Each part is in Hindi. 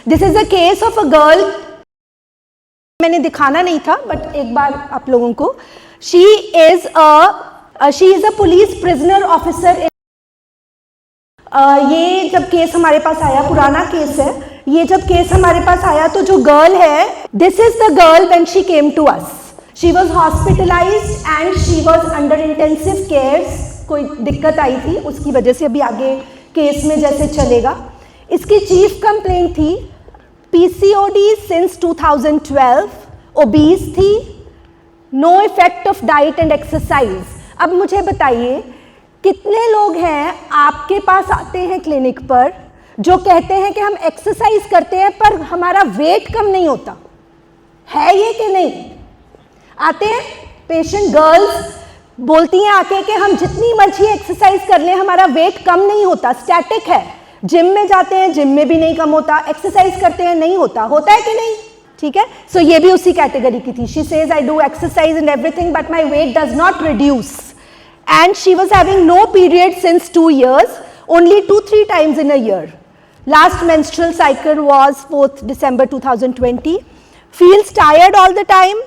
This is a case of a girl, मैंने दिखाना नहीं था बट एक बार आप लोगों को, she is a police prisoner officer. ये जब केस हमारे पास आया, पुराना केस है ये, जब केस हमारे पास आया तो जो गर्ल है, this is the girl when she came to us, she was hospitalised and she was under intensive cares. कोई दिक्कत आई थी उसकी वजह से, अभी आगे केस में जैसे चलेगा। इसकी चीफ कंप्लेंट थी पीसीओडी सिंस 2012, ओबीज थी, no effect of diet and exercise. अब मुझे बताइए कितने लोग हैं आपके पास आते हैं क्लिनिक पर जो कहते हैं कि हम एक्सरसाइज करते हैं पर हमारा वेट कम नहीं होता, है ये कि नहीं? आते हैं पेशेंट, गर्ल्स बोलती हैं आके कि हम जितनी मर्जी एक्सरसाइज कर लें हमारा वेट कम नहीं होता, स्टैटिक है। जिम में जाते हैं, जिम में भी नहीं कम होता, एक्सरसाइज करते हैं नहीं होता, होता है कि नहीं? ठीक है, सो ये भी उसी कैटेगरी की थी। She says I do exercise and everything but my weight does not reduce, and she was having no period since 2 years, only 2-3 times in a year. Last menstrual cycle was 4th December 2020. Feels tired all the time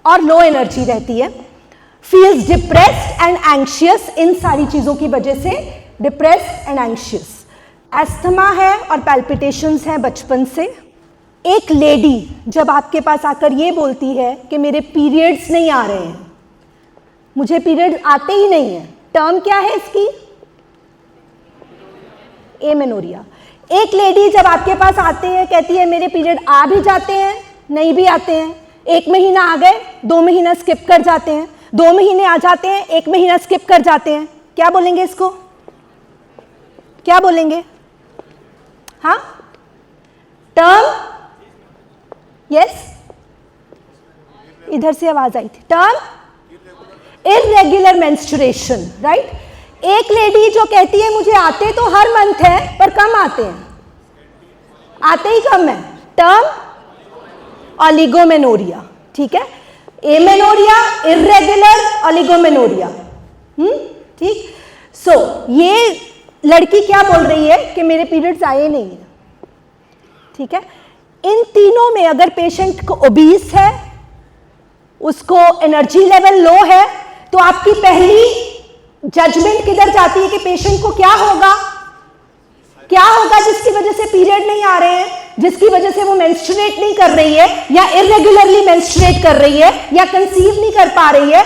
और low energy रहती है, feels depressed and anxious, इन सारी चीज़ों की वजह से depressed and anxious. एस्थमा है और palpitations हैं बचपन से। एक लेडी जब आपके पास आकर ये बोलती है कि मेरे पीरियड्स नहीं आ रहे हैं, मुझे पीरियड आते ही नहीं है, टर्म क्या है इसकी? एमेनोरिया। एक लेडी जब आपके पास आते हैं कहती है मेरे पीरियड आ भी जाते हैं नहीं भी आते हैं, 1 महीना आ गए 2 महीना स्किप कर जाते हैं, 2 महीने आ जाते हैं 1 महीना स्किप कर जाते हैं, क्या बोलेंगे इसको? क्या बोलेंगे? हाँ, टर्म, यस, इधर से आवाज आई थी, टर्म इर्रेगुलर मेंस्ट्रुएशन, राइट? एक लेडी जो कहती है मुझे आते तो हर मंथ है पर कम आते हैं, आते ही कम है, टर्म ओलिगोमेनोरिया। ठीक है, एमेनोरिया, इर्रेगुलर, ओलिगोमेनोरिया। ठीक। सो ये लड़की क्या बोल रही है कि मेरे पीरियड्स आए नहीं है। ठीक है, इन तीनों में अगर पेशेंट को ओबीस है, उसको एनर्जी लेवल लो है, तो आपकी पहली जजमेंट किधर जाती है कि पेशेंट को क्या होगा? क्या होगा जिसकी वजह से पीरियड नहीं आ रहे हैं, जिसकी वजह से वो मेंस्ट्रुएट नहीं कर रही है या इर्रेगुलरली मेंस्ट्रुएट कर रही है या कंसीव नहीं कर पा रही है?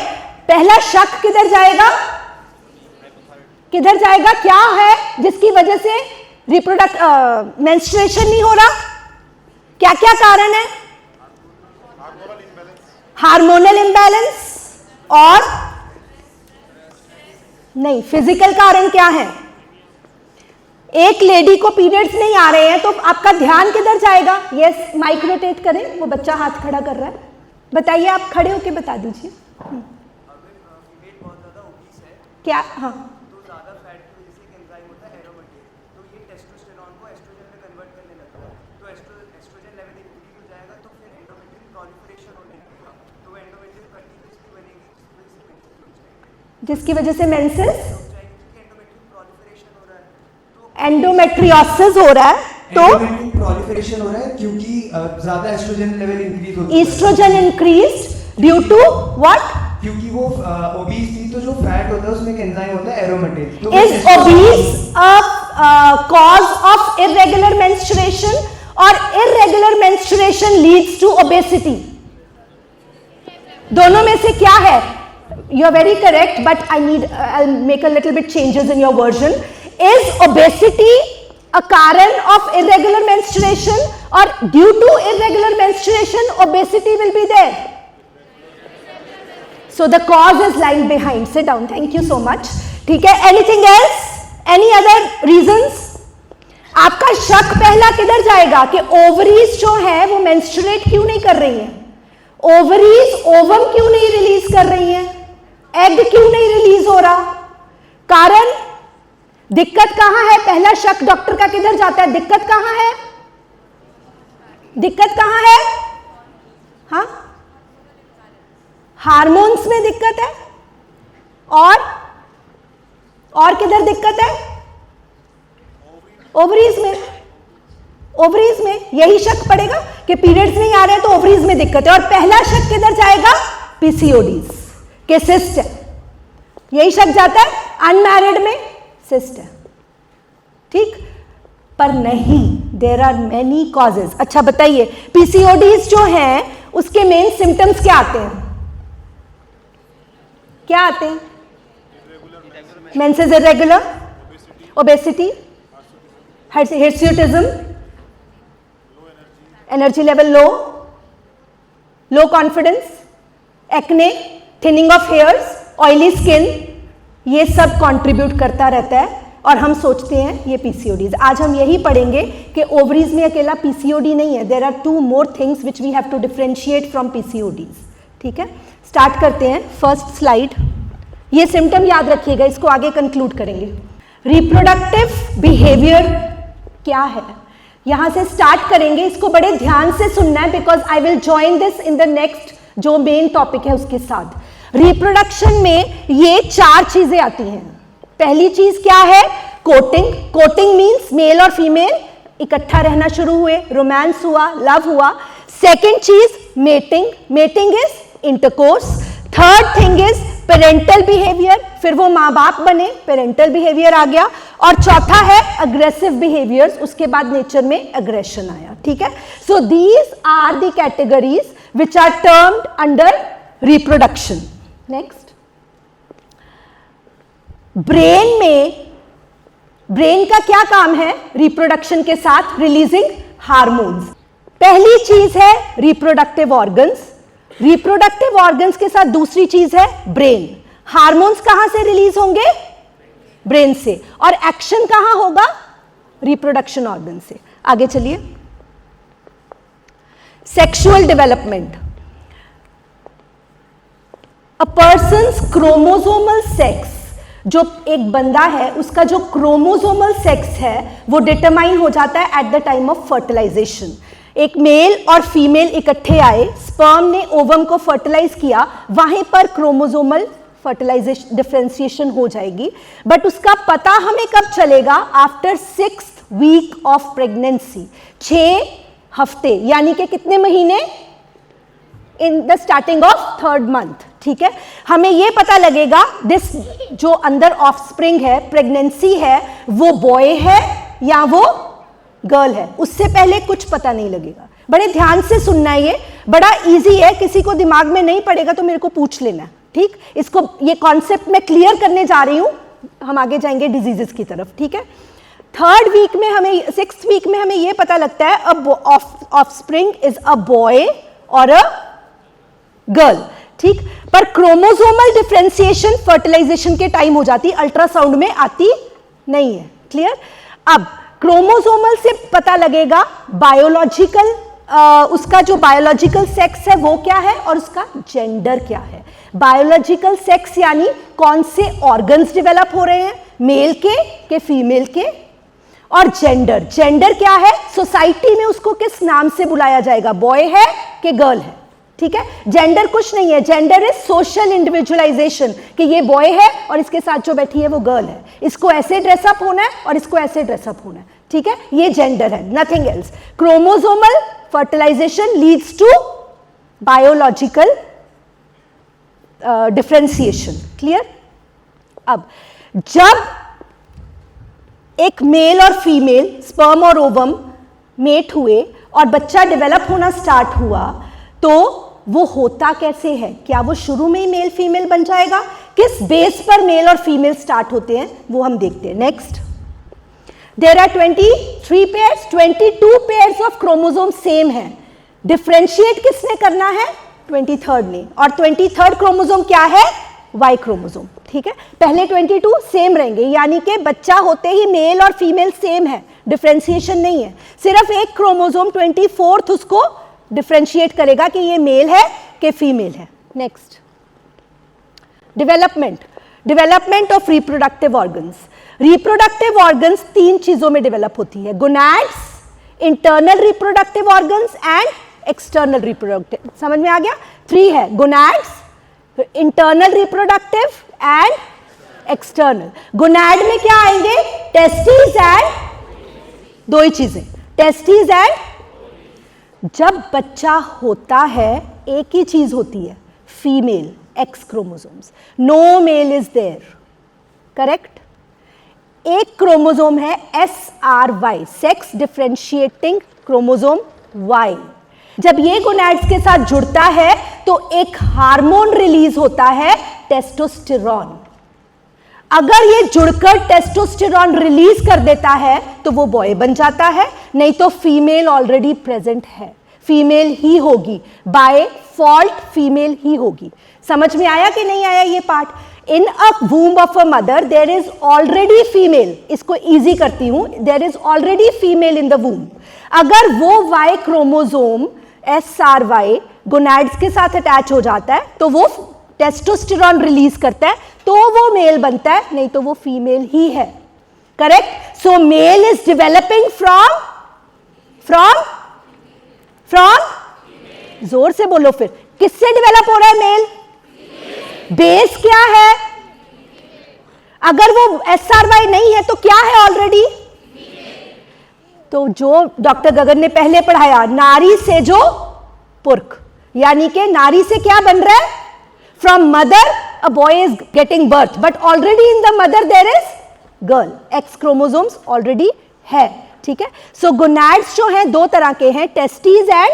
पहला शक किधर जाएगा? किधर जाएगा? क्या है जिसकी वजह से मेंस्ट्रुएशन नहीं हो रहा? क्या क्या कारण है? हार्मोनल इंबैलेंस और नहीं, फिजिकल कारण क्या है? एक लेडी को पीरियड्स नहीं आ रहे हैं तो आपका ध्यान किधर जाएगा? यस, माइक रोटेट करें, वो बच्चा हाथ खड़ा कर रहा है, बताइए, आप खड़े होके बता दीजिए। क्या? हाँ, जिसकी वजह से मेंसेस, एंडोमेट्रियोसिस हो रहा है, तो प्रोलिफरेशन हो रहा है क्योंकि ज्यादा एस्ट्रोजन लेवल इंक्रीज होता है। Oestrogen increased due to what? क्योंकि वो ओबीस थी तो जो फैट होता है उसमें एक एंजाइम होता है एरोमेटेज। तो is obese a cause of irregular menstruation और irregular menstruation leads to obesity? दोनों में से क्या है? You are very correct, but I'll make a little bit changes in your version. Is obesity a karan of irregular menstruation, or due to irregular menstruation obesity will be there? So the cause is lying behind. Sit down. Thank you so much. ठीक है, anything else? Any other reasons? आपका शक पहला किधर जाएगा कि ओवरीज जो है वो मेंस्ट्रुएट क्यों नहीं कर रही है? ओवरीज ओवम क्यों नहीं रिलीज कर रही है? एग क्यों नहीं रिलीज हो रहा? कारण, दिक्कत कहां है? पहला शक डॉक्टर का किधर जाता है? दिक्कत कहां है? दिक्कत कहां है? हाँ, हार्मोन्स में दिक्कत है, और किधर दिक्कत है? ओवरीज में। ओवरीज में। यही शक पड़ेगा कि पीरियड्स नहीं आ रहे हैं तो ओवरीज में दिक्कत है, और पहला शक किधर जाएगा? पीसीओडीज के सिस्ट है, यही शक जाता है। अनमैरिड में सिस्ट है, ठीक, पर नहीं, देयर आर मेनी कॉजेज। अच्छा बताइए, पीसीओडीज जो है उसके मेन सिम्टम्स क्या आते हैं? क्या आते हैं? Menses irregular, obesity, hirsutism, energy level low confidence, acne, thinning of hairs, oily skin, ये सब कंट्रीब्यूट करता रहता है और हम सोचते हैं ये पीसीओडीज। आज हम यही पढ़ेंगे कि ओवरीज में अकेला पीसीओडी नहीं है, there are 2 more things which we have to differentiate from PCODs. ठीक है, स्टार्ट करते हैं। फर्स्ट स्लाइड, ये सिम्टम याद रखिएगा, इसको आगे कंक्लूड करेंगे। रिप्रोडक्टिव बिहेवियर क्या है, यहां से स्टार्ट करेंगे, इसको बड़े ध्यान से सुनना है because I will join this in the next जो मेन टॉपिक है उसके साथ। रिप्रोडक्शन में ये 4 चीजें आती हैं। पहली चीज क्या है? कोटिंग। कोटिंग मीन्स मेल और फीमेल इकट्ठा रहना शुरू हुए, रोमांस हुआ, लव हुआ। सेकेंड चीज mating, mating is intercourse. Third thing is parental behaviour, फिर वो माँ बाप बने, पेरेंटल बिहेवियर आ गया। और चौथा है अग्रेसिव बिहेवियर्स, उसके बाद नेचर में एग्रेशन आया। ठीक है, so these are the categories which are termed under reproduction. Next, brain में, ब्रेन का क्या काम है रिप्रोडक्शन के साथ? Releasing hormones. पहली चीज है रिप्रोडक्टिव ऑर्गन्स, रिप्रोडक्टिव ऑर्गन्स के साथ दूसरी चीज है ब्रेन। हार्मोन्स कहां से रिलीज होंगे? ब्रेन से। और एक्शन कहां होगा? रिप्रोडक्शन ऑर्गन से। आगे चलिए, सेक्सुअल डेवलपमेंट। अ पर्सन्स क्रोमोसोमल सेक्स, जो एक बंदा है उसका जो क्रोमोसोमल सेक्स है वो डिटरमाइन हो जाता है at the time of fertilisation. एक मेल और फीमेल इकट्ठे आए, स्पर्म ने ओवम को फर्टिलाइज किया, वहीं पर क्रोमोसोमल फर्टिलाइजेशन डिफरेंशिएशन हो जाएगी। बट उसका पता हमें कब चलेगा? After 6th week of pregnancy, 6 हफ्ते, यानी कि कितने महीने? In the starting of 3rd month. ठीक है, हमें यह पता लगेगा दिस जो अंदर ऑफस्प्रिंग है, प्रेगनेंसी है, वो बॉय है या वो गर्ल है। उससे पहले कुछ पता नहीं लगेगा। बड़े ध्यान से सुनना है, ये बड़ा इजी है, किसी को दिमाग में नहीं पड़ेगा तो मेरे को पूछ लेना। ठीक, इसको ये कॉन्सेप्ट मैं क्लियर करने जा रही हूं, हम आगे जाएंगे डिजीजेस की तरफ। ठीक है, 3rd वीक में हमें, 6th वीक में हमें यह पता लगता है ऑफस्प्रिंग इज अ बॉय और अ गर्ल। ठीक, पर क्रोमोसोमल डिफरेंशिएशन फर्टिलाइजेशन के टाइम हो जाती, अल्ट्रासाउंड में आती नहीं है। क्लियर? अब क्रोमोसोमल से पता लगेगा बायोलॉजिकल, उसका जो बायोलॉजिकल सेक्स है वो क्या है और उसका जेंडर क्या है। बायोलॉजिकल सेक्स यानी कौन से ऑर्गन्स डेवलप हो रहे हैं, मेल के फीमेल के। और जेंडर, जेंडर क्या है? सोसाइटी में उसको किस नाम से बुलाया जाएगा, बॉय है कि गर्ल है। ठीक है, जेंडर कुछ नहीं है, जेंडर इज सोशल इंडिविजुअलाइजेशन, कि ये बॉय है और इसके साथ जो बैठी है वो गर्ल है, इसको ऐसे ड्रेसअप होना है और इसको ऐसे ड्रेसअप होना है। ठीक है, ये जेंडर है, nothing else. Chromosomal fertilisation leads to biological differentiation. Clear? अब जब एक मेल और फीमेल, स्पर्म और ओवम मेट हुए और बच्चा डेवलप होना स्टार्ट हुआ, तो वो होता कैसे है? क्या वो शुरू में ही मेल फीमेल बन जाएगा? किस बेस पर मेल और फीमेल स्टार्ट होते हैं वो हम देखते हैं। Next, there are 23 pairs, 22 pairs of chromosome same है। डिफरेंशिएट किसने करना है? 23rd ने। और 23rd क्रोमोसोम क्या है? Y chromosome. ठीक है, पहले 22 सेम रहेंगे, यानी कि बच्चा होते ही मेल और फीमेल सेम है, डिफरेंशिएशन नहीं है। सिर्फ एक क्रोमोसोम 24th उसको डिफरेंशिएट करेगा कि ये मेल है कि फीमेल है। Next, development, development of reproductive organs. Reproductive organs 3 चीजों में डेवलप होती है, gonads, internal reproductive organs and external reproductive. समझ में आ गया? 3 है, gonads, internal reproductive and external. Gonad में क्या आएंगे? टेस्टिस एंड 2 ही चीजें, टेस्टिस एंड जब बच्चा होता है एक ही चीज होती है, female, X chromosomes, no male is there, correct. एक क्रोमोसोम है SRY, sex differentiating chromosome Y। जब ये गोनैड्स के साथ जुड़ता है तो एक हार्मोन रिलीज होता है, टेस्टोस्टेरॉन। अगर ये जुड़कर टेस्टोस्टेरॉन रिलीज कर देता है तो वो बॉय बन जाता है, नहीं तो फीमेल ऑलरेडी प्रेजेंट है, फीमेल ही होगी, बाय फॉल्ट फीमेल ही होगी। समझ में आया कि नहीं आया ये part? In a womb of a mother there is already female, इसको इजी करती हूं, there is already female in the womb. अगर वो Y क्रोमोसोम SRY गोनैड्स के साथ अटैच हो जाता है तो वो टेस्टोस्टेरॉन रिलीज करता है, तो वो मेल बनता है, नहीं तो वो फीमेल ही है, correct. So male is developing from जोर से बोलो फिर, किससे डेवलप हो रहा है मेल? बेस क्या है? अगर वो SRY नहीं है तो क्या है ऑलरेडी? तो जो डॉक्टर गगन ने पहले पढ़ाया, नारी से जो पुरुष, यानी कि नारी से क्या बन रहा है? From mother a boy is getting birth, but already in the mother there is girl, X chromosomes already है, ठीक है। सो गोनैड्स जो हैं दो तरह के हैं, टेस्टिस एंड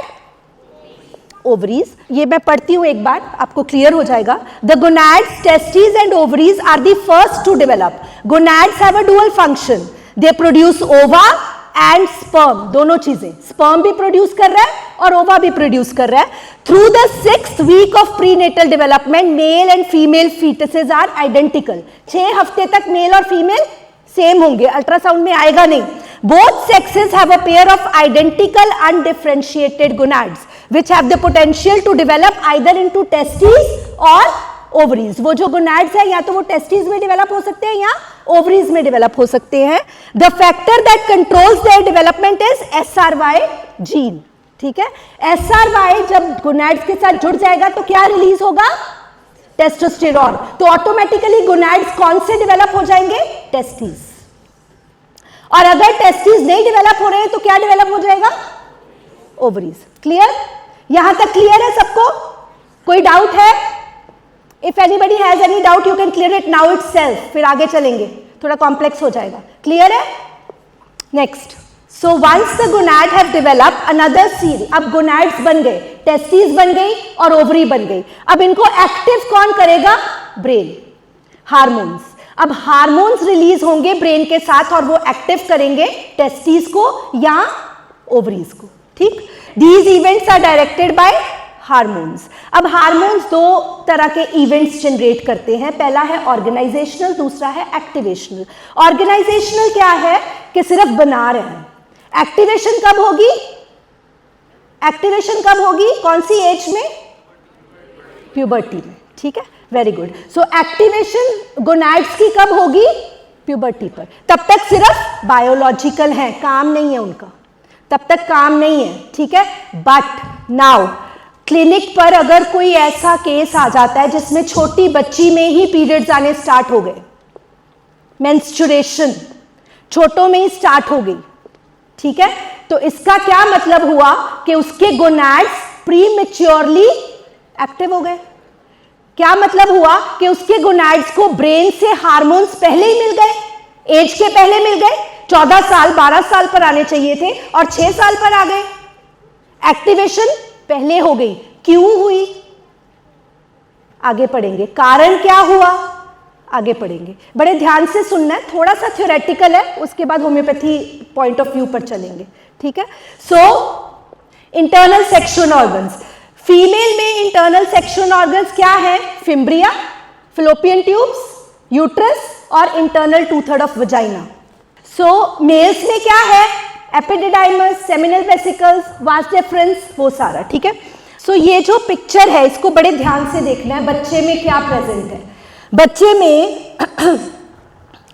ओवरीज। ये मैं पढ़ती हूं एक बार, आपको क्लियर हो जाएगा। The gonads, testis and ovaries are the first to develop. Gonads have a dual function, they produce ova and sperm, दोनों चीजें, स्पर्म भी प्रोड्यूस कर रहा है और ओवा भी प्रोड्यूस कर रहा है। Through the 6th week of prenatal development male and female fetuses are identical. 6 हफ्ते तक मेल और फीमेल सेम होंगे, अल्ट्रासाउंड में आएगा नहीं। Both sexes have a pair of identical undifferentiated gonads which have the potential to develop either into testes or ovaries। वो जो गोनैड्स है या तो वो टेस्टिस में डेवलप हो सकते हैं या ओवरीज में डेवलप हो सकते हैं। The factor that controls their development is SRY gene, ठीक है। SRY जब गोनैड्स के साथ जुड़ जाएगा तो क्या रिलीज होगा? टेस्टोस्टेरॉन। तो ऑटोमेटिकली गोनैड्स कौन से डेवलप हो जाएंगे? टेस्टिस। और अगर टेस्टिस नहीं डेवलप हो रहे हैं तो क्या डेवलप हो जाएगा? ओवरीज। क्लियर? यहां तक क्लियर है सबको? कोई डाउट है? If anybody has any doubt you can clear it now itself, फिर आगे चलेंगे, थोड़ा कॉम्प्लेक्स हो जाएगा। क्लियर है? Next, so once the gonad have developed another series, अब गोनैड्स बन गए, टेस्टिस बन गई और ओवरी बन गई। अब इनको एक्टिव कौन करेगा? Brain, hormones. अब हार्मोन्स रिलीज होंगे ब्रेन के साथ और वो एक्टिव करेंगे टेस्टिस को या ओवरीज को, ठीक। These events are directed by hormones. अब हार्मोन्स दो तरह के इवेंट्स जनरेट करते हैं, पहला है ऑर्गेनाइजेशनल, दूसरा है एक्टिवेशनल। ऑर्गेनाइजेशनल क्या है कि सिर्फ बना रहे हैं। एक्टिवेशन कब होगी? एक्टिवेशन कब होगी? कौन सी एज में? प्यूबर्टी में, ठीक है, वेरी गुड। सो एक्टिवेशन गोनैड्स की कब होगी? प्यूबर्टी पर। तब तक सिर्फ बायोलॉजिकल है, काम नहीं है उनका, तब तक काम नहीं है, ठीक है। बट नाउ क्लिनिक पर अगर कोई ऐसा केस आ जाता है जिसमें छोटी बच्ची में ही पीरियड्स आने स्टार्ट हो गए, मेंस्ट्रुएशन छोटों में ही स्टार्ट हो गई, ठीक है, तो इसका क्या मतलब हुआ कि उसके गोनैड्स प्रीमेच्योरली एक्टिव हो गए। क्या मतलब हुआ कि उसके गोनैड्स को ब्रेन से हार्मोन्स पहले ही मिल गए, एज के पहले मिल गए। 14 साल 12 साल पर आने चाहिए थे और 6 साल पर आ गए। एक्टिवेशन पहले हो गई। क्यों हुई? आगे पढ़ेंगे कारण क्या हुआ, आगे पढ़ेंगे। बड़े ध्यान से सुनना है, थोड़ा सा थ्योरेटिकल है, उसके बाद होम्योपैथी पॉइंट ऑफ व्यू पर चलेंगे, ठीक है। So internal sexual organs, female में इंटरनल सेक्शुअल ऑर्गन्स क्या है? फिम्ब्रिया, फिलोपियन ट्यूब्स, यूट्रस और internal 2/3 of vagina. So males में क्या है? Epididymis, seminal vesicles, vas deferens, वो सारा, ठीक है। सो ये जो पिक्चर है इसको बड़े ध्यान से देखना है, बच्चे में क्या प्रेजेंट है। बच्चे में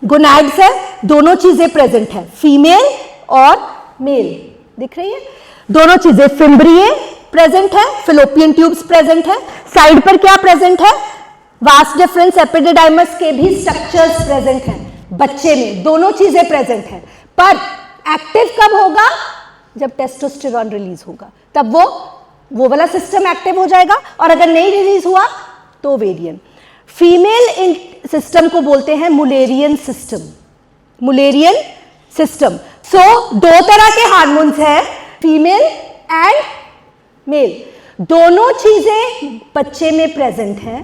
गोनैड्स है, दोनों चीजें प्रेजेंट है, फीमेल और मेल, दिख रही है दोनों चीजें। फिम्ब्रिये प्रेजेंट है, फिलोपियन ट्यूब्स प्रेजेंट है, साइड पर क्या प्रेजेंट है? वास डेफरेंस, एपिडिडाइमस के भी स्ट्रक्चर्स प्रेजेंट हैं बच्चे में, दोनों चीजें प्रेजेंट है। पर एक्टिव कब होगा? जब टेस्टोस्टेरॉन रिलीज होगा, तब वो वाला सिस्टम एक्टिव हो जाएगा, और अगर नहीं रिलीज हुआ तो ओवेरियन। फीमेल सिस्टम को बोलते हैं मुलेरियन सिस्टम, मुलेरियन सिस्टम। सो दो तरह के हार्मोन्स हैं, फीमेल एंड मेल, दोनों चीजें बच्चे में प्रेजेंट हैं।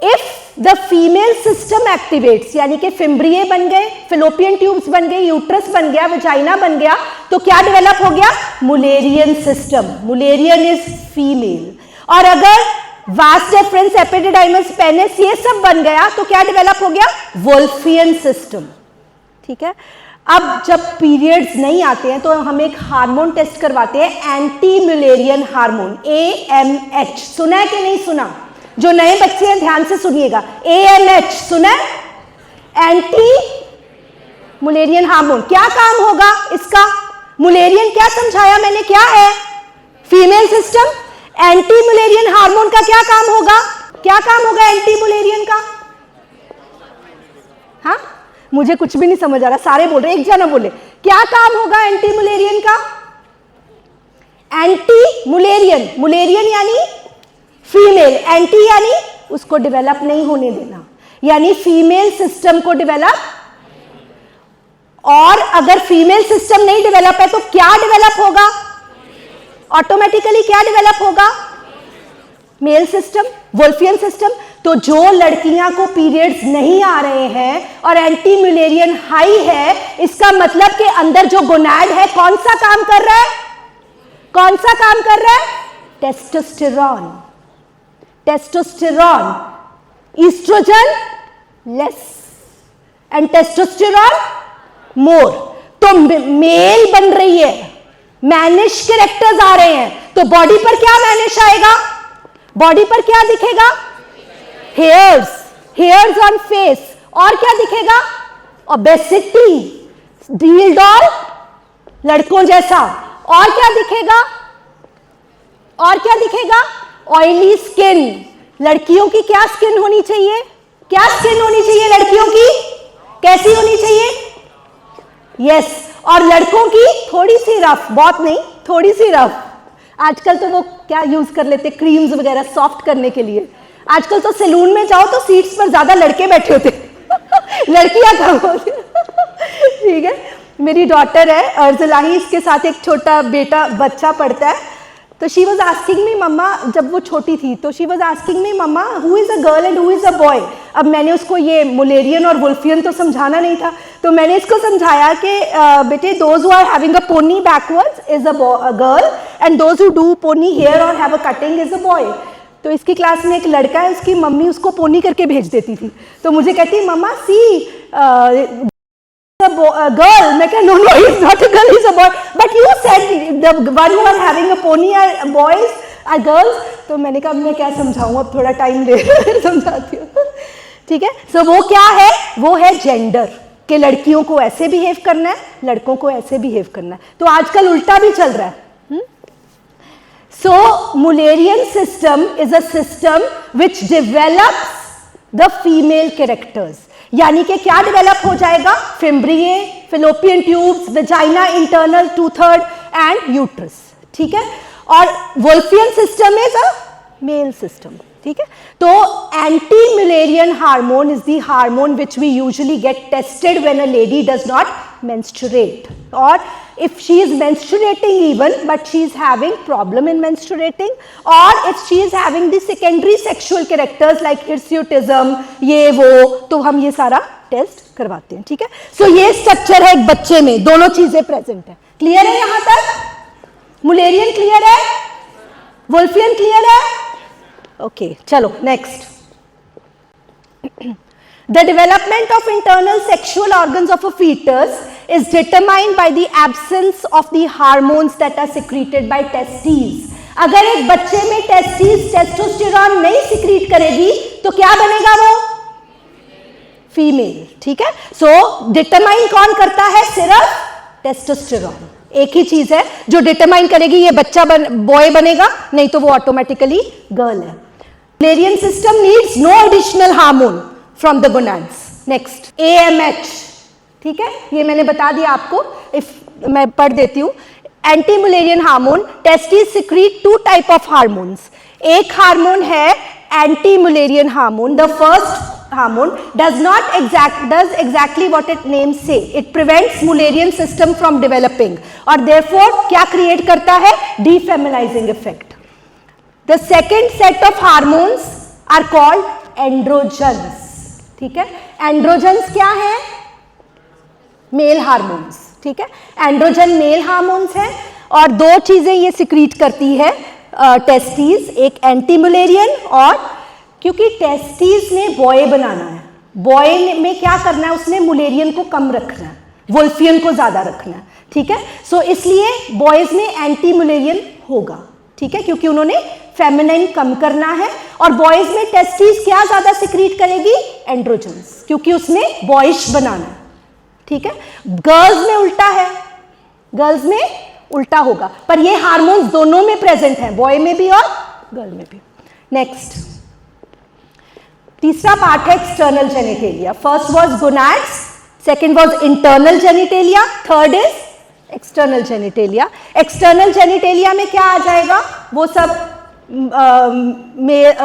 If the female system activates, यानी कि फिम्ब्रिये बन गए, फिलोपियन ट्यूब्स बन गए, यूट्रस बन गया, वजाइना बन गया, तो क्या डेवलप हो गया? Mullerian system. Mullerian is female. और अगर वास डेफरेंस, एपिडिडाइमस, पेनिस, ये सब बन गया तो क्या डेवलप हो गया? Wolffian system. ठीक है। अब जब पीरियड्स नहीं आते हैं तो हम एक हार्मोन टेस्ट करवाते हैं, एंटी मुलेरियन हार्मोन, AMH। सुना है कि नहीं सुना? जो नए बच्चे हैं ध्यान से सुनिएगा, AMH सुना है? Anti mullerian hormone. क्या काम होगा इसका? मुलेरियन क्या समझाया मैंने, क्या है? Female system. Anti mullerian hormone का क्या काम होगा? क्या काम होगा एंटी मुलेरियन का? हाँ, मुझे कुछ भी नहीं समझ आ रहा, सारे बोल रहे, एक जना बोले क्या काम होगा एंटी मुलेरियन का? एंटी मुलेरियन, मुलेरियन यानी फीमेल, एंटी यानी उसको डेवलप नहीं होने देना, यानी फीमेल सिस्टम को डेवलप। और अगर फीमेल सिस्टम नहीं डेवलप है तो क्या डेवलप होगा? ऑटोमेटिकली क्या डेवलप होगा? Male system, wolffian system. तो जो लड़कियां को पीरियड्स नहीं आ रहे हैं और एंटी मुलेरियन हाई है, इसका मतलब कि अंदर जो गोनाड है कौन सा काम कर रहा है? कौन सा काम कर रहा है? Testosterone. Testosterone, oestrogen less and testosterone more. तो मेल बन रही है, मैनिश कैरेक्टर्स आ रहे हैं, तो बॉडी पर क्या मैनिश आएगा? बॉडी पर क्या दिखेगा? Hairs, hairs on face. और क्या दिखेगा? ओबेसिटी, डील डॉल, लड़कों जैसा। और क्या दिखेगा? और क्या दिखेगा? Oily skin. लड़कियों की क्या स्किन होनी चाहिए? क्या स्किन होनी चाहिए लड़कियों की? कैसी होनी चाहिए? यस। और लड़कों की थोड़ी सी रफ, बहुत नहीं, थोड़ी सी रफ। आजकल तो वो क्या यूज कर लेते, क्रीम्स वगैरह सॉफ्ट करने के लिए। आजकल तो सैलून में जाओ तो सीट्स पर ज्यादा लड़के बैठे होते लड़कियां कम होती। ठीक है। मेरी डॉटर है अर्जुलाही, इसके साथ एक छोटा बेटा बच्चा पढ़ता है। तो she was asking me mama, जब वो छोटी थी तो she was asking me mama who is a girl and who is a boy. अब मैंने उसको ये मुलेरियन और वुल्फियन तो समझाना नहीं था, तो मैंने इसको समझाया कि बेटे those who are having a pony backwards is a girl and those who do pony hair और have a cutting is a boy. तो इसकी क्लास में एक लड़का है, उसकी मम्मी उसको पोनी करके भेज देती थी, तो मुझे कहती मम्मा सी girl, मैं कहा no he's not a girl, he's a boy, but you said the one who are having a pony are boys are girls। तो मैंने कहा मैं क्या समझाऊं, अब थोड़ा टाइम ले समझाती हूँ। ठीक है। सो वो क्या है? वो है जेंडर, कि लड़कियों को ऐसे बिहेव करना है, लड़कों को ऐसे बिहेव करना है। तो आजकल उल्टा भी चल रहा है। So mullerian system is a system which develops the female characters, यानी कि क्या डेवलप हो जाएगा? Fimbriae, fallopian tubes, vagina, internal, 2/3 and uterus. ठीक है। और wolffian system is a male system. ठीक है। तो anti mullerian hormone is the hormone which we usually get tested when a lady does not menstruate, or if she is menstruating even but she is having problem in menstruating, or if she is having the secondary sexual characters like hirsutism, ये वो, तो हम ये सारा टेस्ट करवाते हैं। ठीक है। सो ये स्ट्रक्चर है एक बच्चे में, दोनों चीजें प्रेजेंट है। क्लियर है यहां तक? मुलेरियन क्लियर है? वुल्फियन क्लियर है? ओके, चलो next. The development of internal sexual organs of a fetus is determined by the absence of the hormones that are secreted by testes. अगर एक बच्चे में टेस्टिस टेस्टोस्टेरॉन नहीं सिक्रीट करेगी तो क्या बनेगा? वो फीमेल। ठीक है। सो डिटरमाइन कौन करता है? सिर्फ टेस्टोस्टेरॉन। एक ही चीज है जो डिटरमाइन करेगी ये बच्चा बॉय बनेगा, नहीं तो वो ऑटोमेटिकली गर्ल है। Mullerian system needs no additional hormone from the gonads. Next, AMH। ठीक है, ये मैंने बता दिया आपको, इफ मैं पढ़ देती हूँ। Anti mullerian hormone, testis secrete 2 type of hormones. एक हार्मोन है anti mullerian hormone. The first hormone does exactly what its name say. It prevents Mullerian system from developing और therefore क्या क्रिएट करता है? Defeminizing effect. The second set of hormones are called androgens. ठीक है, एंड्रोजन्स क्या है? Male hormones. ठीक है, एंड्रोजन मेल हार्मोन्स हैं और दो चीजें ये सिक्रीट करती है टेस्टिस, एक एंटी मुलेरियन और क्योंकि टेस्टिस ने बॉय बनाना है, बॉय में क्या करना है? उसने मुलेरियन को कम रखना है, वुल्फियन को ज्यादा रखना है. ठीक है, सो इसलिए बॉयज में एंटी मुलेरियन होगा. ठीक है, क्योंकि उन्होंने फेमिनाइन कम करना है और बॉयज में टेस्टिस क्या ज्यादा सिक्रीट करेगी? एंड्रोजन्स, क्योंकि उसने बॉयश बनाना है. ठीक है, गर्ल्स में उल्टा है, गर्ल्स में उल्टा होगा, पर ये हार्मोन्स दोनों में प्रेजेंट हैं, बॉय में भी और गर्ल में भी. नेक्स्ट, तीसरा पार्ट है external genitalia. First was gonads, second was internal genitalia, third is external genitalia. External genitalia में क्या आ जाएगा? वो सब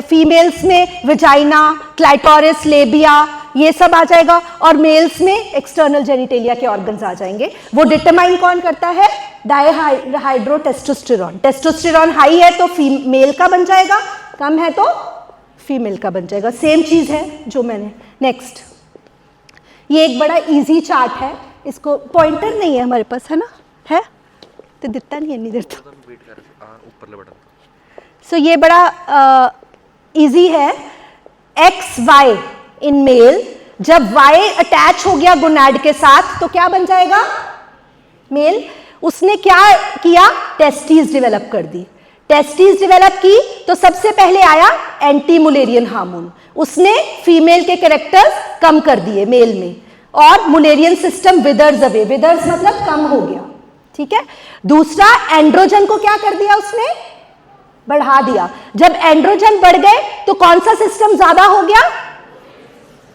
फीमेल्स में विजाइना, क्लाइटोरिस, लेबिया, ये सब आ जाएगा और मेल्स में एक्सटर्नल जेनिटेलिया के ऑर्गन्स आ जाएंगे. वो डिटरमाइन कौन करता है? डायहाइड्रोटेस्टोस्टेरॉन. टेस्टोस्टेरॉन हाई है तो मेल का बन जाएगा, कम है तो फीमेल का बन जाएगा. सेम चीज है जो मैंने. नेक्स्ट, ये एक बड़ा इजी चार्ट है, इसको पॉइंटर नहीं है हमारे पास, है ना? है तो दिखता नहीं है, नहीं दिखता. सो ये बड़ा इजी है. एक्स वाई इन मेल, जब वाई अटैच हो गया गोनाड के साथ तो क्या बन जाएगा? मेल. उसने क्या किया? टेस्टिस डेवलप कर दी. टेस्टिस डेवलप की तो सबसे पहले आया एंटी मुलेरियन हार्मोन, उसने फीमेल के कैरेक्टर्स कम कर दिए मेल में और Mullerian system withers away. Withers मतलब कम हो गया. ठीक है, दूसरा एंड्रोजन को क्या कर दिया? उसने बढ़ा दिया. जब एंड्रोजन बढ़ गए तो कौन सा सिस्टम ज्यादा हो गया?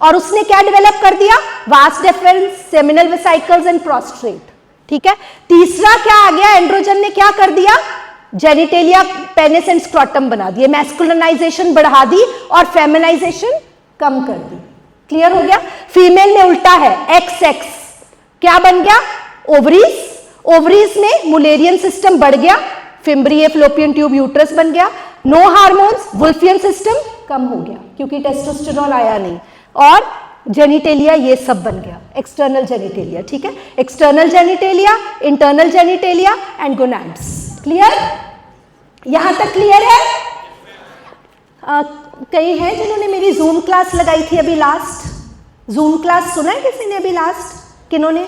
और उसने क्या डेवलप कर दिया? Vast difference, seminal vesicles and prostate. ठीक है, तीसरा क्या आ गया? एंड्रोजन ने क्या कर दिया? जेनिटेलिया, पेनिस एंड स्क्रोटम बना दिए. मैस्कुलिनाइजेशन बढ़ा दी और फेमिनाइजेशन कम कर दी. क्लियर हो गया? फीमेल में उल्टा है, एक्स एक्स क्या बन गया? ओवरीज. ओवरीज में मुलेरियन सिस्टम बढ़ गया, फिम्ब्रिए, फ्लोपियन ट्यूब, यूट्रस बन गया. नो हार्मोन्स, वुल्फियन सिस्टम कम हो गया क्योंकि टेस्टोस्टेरोन आया नहीं और जेनिटेलिया ये सब बन गया, एक्सटर्नल जेनिटेलिया. ठीक है, external genitalia, internal genitalia and gonads. Clear? यहां तक क्लियर है? कई हैं जिन्होंने मेरी जूम क्लास लगाई थी अभी लास्ट. जूम क्लास सुना है किसी ने अभी लास्ट? किन्होंने?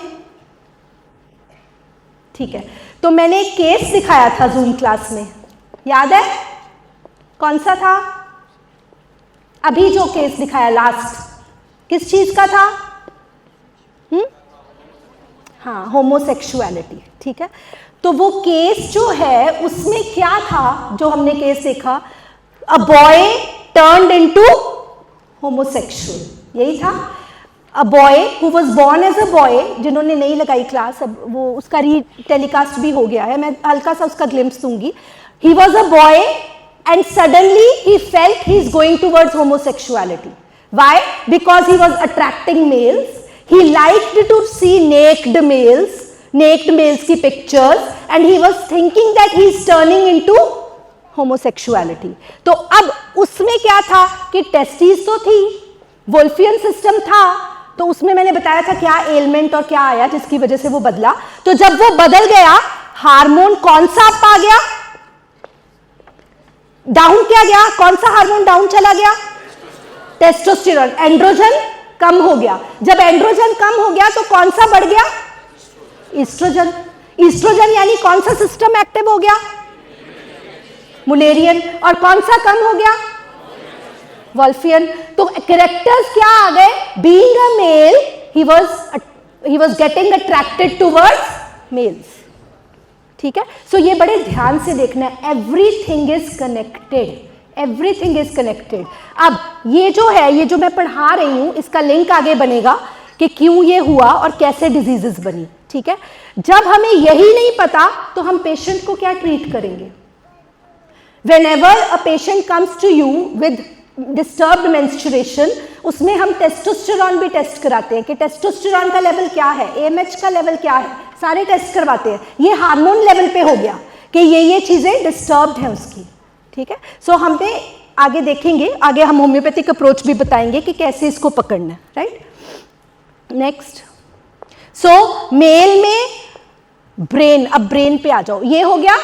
ठीक है, तो मैंने एक केस दिखाया था जूम क्लास में, याद है? कौन सा था? अभी जो केस दिखाया लास्ट, किस चीज का था? हाँ, होमोसेक्सुअलिटी. ठीक है, तो वो केस जो है उसमें क्या था जो हमने केस देखा? A boy turned into homosexual, यही था. A boy who was born as a boy, जिन्होंने नहीं लगाई क्लास, अब वो उसका री टेलीकास्ट भी हो गया है, मैं हल्का सा उसका ग्लिम्स दूंगी. He was a boy and suddenly he felt he is going towards homosexuality. Why? Because he was attracting males. He liked to see naked males की pictures and he was thinking that he is turning into homosexuality. तो अब उसमें क्या था कि टेस्टिस तो थी, वोल्फियन सिस्टम था, तो उसमें मैंने बताया था क्या एलिमेंट और क्या आया जिसकी वजह से वो बदला. तो जब वो बदल गया, हार्मोन कौन सा अप आ गया? डाउन क्या गया? कौन सा हार्मोन डाउन चला गया? टेस्टोस्टेरोन. एंड्रोजन कम हो गया. जब एंड्रोजन कम हो गया तो कौन सा बढ़ गया? ईस्ट्रोजन. ईस्ट्रोजन यानी कौन सा सिस्टम एक्टिव हो गया? मुलेरियन. और कौन सा कम हो गया? वोल्फियन. तो कैरेक्टर्स क्या आ गए? Being a male he was getting attracted towards males. ठीक है, सो ये बड़े ध्यान से देखना है. Everything is connected, everything is connected. अब ये जो है, ये जो मैं पढ़ा रही हूं, इसका लिंक आगे बनेगा कि क्यों ये हुआ और कैसे डिजीजेस बनी. ठीक है, जब हमें यही नहीं पता तो हम पेशेंट को क्या ट्रीट करेंगे? Whenever a patient comes to you with disturbed menstruation, उसमें हम टेस्टोस्टेरॉन भी टेस्ट कराते हैं कि टेस्टोस्टेरॉन का लेवल क्या है, AMH का लेवल क्या है, सारे टेस्ट करवाते हैं। ये हार्मोन लेवल पे हो गया कि ये चीज़ें डिस्टर्ब्ड हैं उसकी, ठीक है। सो हमें आगे देखेंगे, आगे हम होम्योपैथिक अप्रोच भी बताएंगे कि कैसे इसको पकड़ना है, राइट। नेक्स्ट, सो मेल में ब्रेन, अब ब्रेन पे आ जाओ, ये हो गया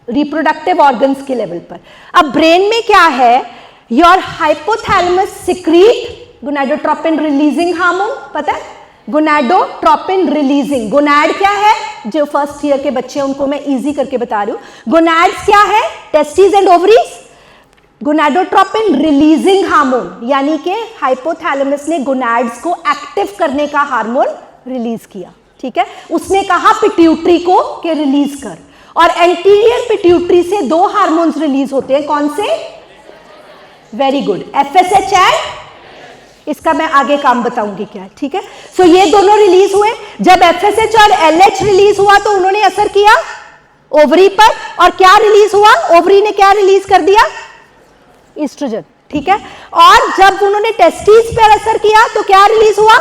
रिप्रोडक्टिव ऑर्गन्स के लेवल पर। अब ब्रेन में क्या है, your hypothalamus secrete gonadotropin releasing hormone, पता है, गोनाडोट्रोपिन रिलीजिंग। गोनाड क्या है, जो फर्स्ट ईयर के बच्चे हैं उनको मैं इजी करके बता रही हूं। गोनाड्स क्या है, testis and ovaries. Gonadotropin releasing hormone, यानी कि हाइपोथैलेमस ने गोनाड्स को एक्टिव करने का हार्मोन रिलीज किया, ठीक है। उसने कहा पिट्यूटरी को कि रिलीज कर, और एंटीरियर पिट्यूटरी से 2 हार्मोन्स रिलीज होते हैं, कौन से? वेरी गुड, FSH एंड, इसका मैं आगे काम बताऊंगी क्या है, ठीक है। सो ये दोनों रिलीज हुए। जब FSH और LH रिलीज हुआ तो उन्होंने असर किया ओवरी पर, और क्या रिलीज हुआ, ओवरी ने क्या रिलीज कर दिया? ईस्ट्रोजन, ठीक है। और जब उन्होंने टेस्टिस पर असर किया तो क्या रिलीज हुआ,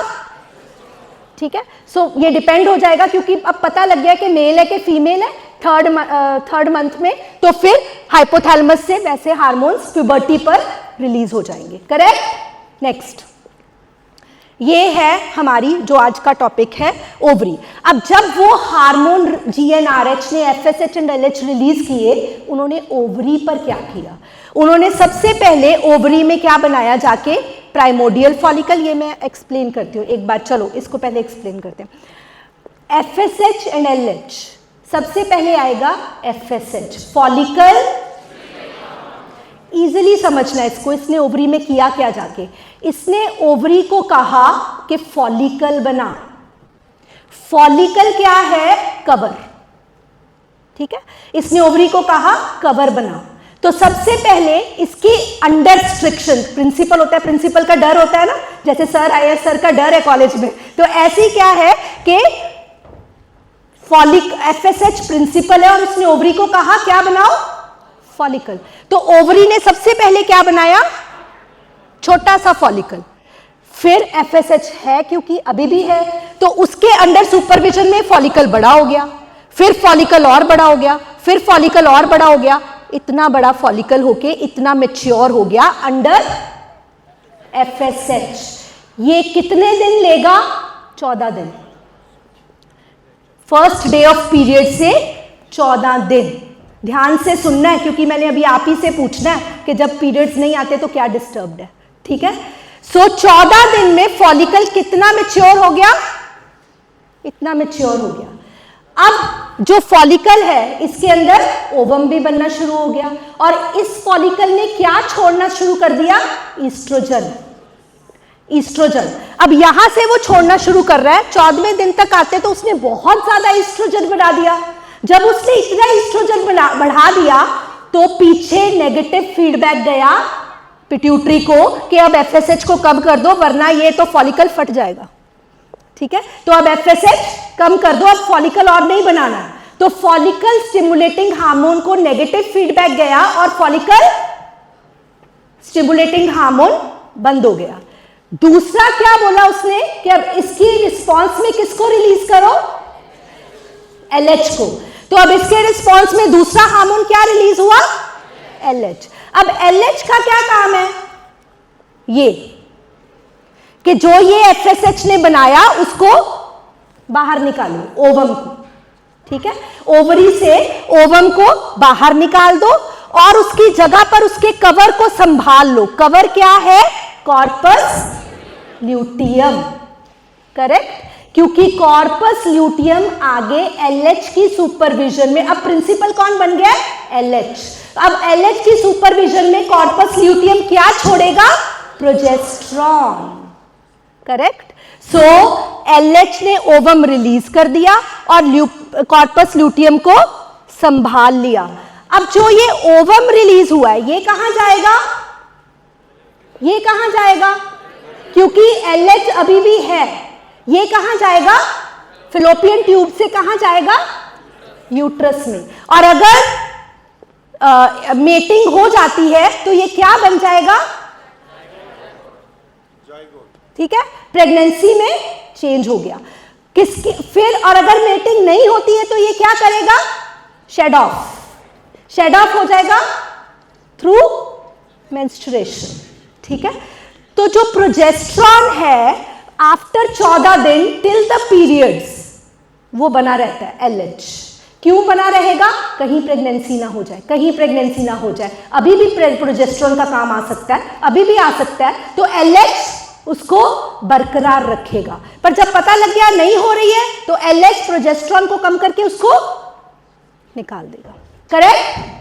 ठीक है। सो ये डिपेंड हो जाएगा, क्योंकि अब पता लग गया कि मेल है कि फीमेल है थर्ड मंथ में, तो फिर हाइपोथैलेमस से वैसे हार्मोन्स प्यूबर्टी पर रिलीज हो जाएंगे, करेक्ट। नेक्स्ट, ये है हमारी जो आज का टॉपिक है, ओवरी। अब जब वो हार्मोन GnRH ने FSH एंड LH रिलीज किए, उन्होंने ओवरी पर क्या किया? उन्होंने सबसे पहले ओवरी में क्या बनाया जाके, प्राइमोडियल फॉलिकल। ये मैं एक्सप्लेन करती हूँ एक बार, चलो इसको पहले एक्सप्लेन करते हैं। FSH एंड LH, सबसे पहले आएगा FSH, फॉलिकल। इजीली समझना इसको, इसने ओवरी में किया क्या जाके, इसने ओवरी को कहा कि फॉलिकल बना। फॉलिकल क्या है, कवर, ठीक है। इसने ओवरी को कहा कवर बना। तो सबसे पहले इसकी अंडर स्ट्रिक्शन, प्रिंसिपल होता है, प्रिंसिपल का डर होता है ना, जैसे सर आए, सर का डर है कॉलेज में, तो ऐसी क्या है कि फॉलिक FSH प्रिंसिपल है और उसने ओवरी को कहा क्या बनाओ, फॉलिकल। तो ओवरी ने सबसे पहले क्या बनाया, छोटा सा फॉलिकल। फिर FSH है, क्योंकि अभी भी है, तो उसके अंडर सुपरविजन में फॉलिकल बड़ा हो गया, फिर फॉलिकल और बड़ा हो गया, फिर फॉलिकल और बड़ा हो गया, इतना बड़ा फॉलिकल होके इतना मैच्योर हो गया अंडर FSH। ये कितने दिन लेगा, 14 दिन, फर्स्ट डे ऑफ पीरियड से 14 दिन। ध्यान से सुनना है, क्योंकि मैंने अभी आप ही से पूछना है कि जब पीरियड्स नहीं आते तो क्या डिस्टर्ब्ड है, ठीक है। सो 14 दिन में फॉलिकल कितना मैच्योर हो गया, इतना मैच्योर हो गया। अब जो फॉलिकल है इसके अंदर ओवम भी बनना शुरू हो गया, और इस फॉलिकल ने क्या छोड़ना शुरू कर दिया, ईस्ट्रोजन। ईस्ट्रोजन अब यहां से वो छोड़ना शुरू कर रहा है। 14वें दिन तक आते तो उसने बहुत ज्यादा ईस्ट्रोजन बढ़ा दिया। जब उसने इतना ईस्ट्रोजन बढ़ा दिया तो पीछे नेगेटिव फीडबैक गया पिट्यूटरी को कि अब FSH को कम कर दो वरना ये तो फॉलिकल फट जाएगा, ठीक है। तो अब FSH कम कर दो, अब फॉलिकल और नहीं बनाना। तो फॉलिकल स्टिमुलेटिंग हार्मोन को नेगेटिव फीडबैक गया और फॉलिकल स्टिमुलेटिंग हार्मोन बंद हो गया। दूसरा क्या बोला उसने कि अब इसकी रिस्पांस में किसको रिलीज करो, LH को। तो अब इसके रिस्पांस में दूसरा हार्मोन क्या रिलीज हुआ, LH। अब LH का क्या काम है, ये कि जो ये FSH ने बनाया उसको बाहर निकालो, ओवम को, ठीक है। ओवरी से ओवम को बाहर निकाल दो और उसकी जगह पर उसके कवर को संभाल लो। कवर क्या है, कॉर्पस ल्यूटियम, करेक्ट, क्योंकि कॉर्पस ल्यूटियम आगे LH की सुपरविजन में, अब प्रिंसिपल कौन बन गया, LH। अब LH की सुपरविजन में कॉर्पस ल्यूटियम क्या छोड़ेगा, प्रोजेस्टेरॉन, करेक्ट। सो LH ने ओवम रिलीज कर दिया और कॉर्पस ल्यूटियम को संभाल लिया। अब जो ये ओवम रिलीज हुआ है ये कहां जाएगा, ये कहां जाएगा, क्योंकि LH अभी भी है, ये कहां जाएगा? फिलोपियन ट्यूब से कहां जाएगा? यूट्रस में। और अगर मेटिंग हो जाती है तो ये क्या बन जाएगा? ठीक है, प्रेगनेंसी में चेंज हो गया। किसकी फिर, और अगर मेटिंग नहीं होती है तो ये क्या करेगा? शेड ऑफ हो जाएगा थ्रू मेंस्ट्रुएशन। ठीक है, तो जो प्रोजेस्ट्रॉन है आफ्टर 14 दिन टिल द पीरियड्स वो बना रहता है LH। क्यों बना रहेगा? कहीं प्रेगनेंसी ना हो जाए, कहीं प्रेगनेंसी ना हो जाए। अभी भी प्रोजेस्ट्रॉन का काम आ सकता है, अभी भी आ सकता है, तो LH उसको बरकरार रखेगा। पर जब पता लग गया नहीं हो रही है तो LH प्रोजेस्ट्रॉन को कम करके उसको निकाल देगा। करेक्ट?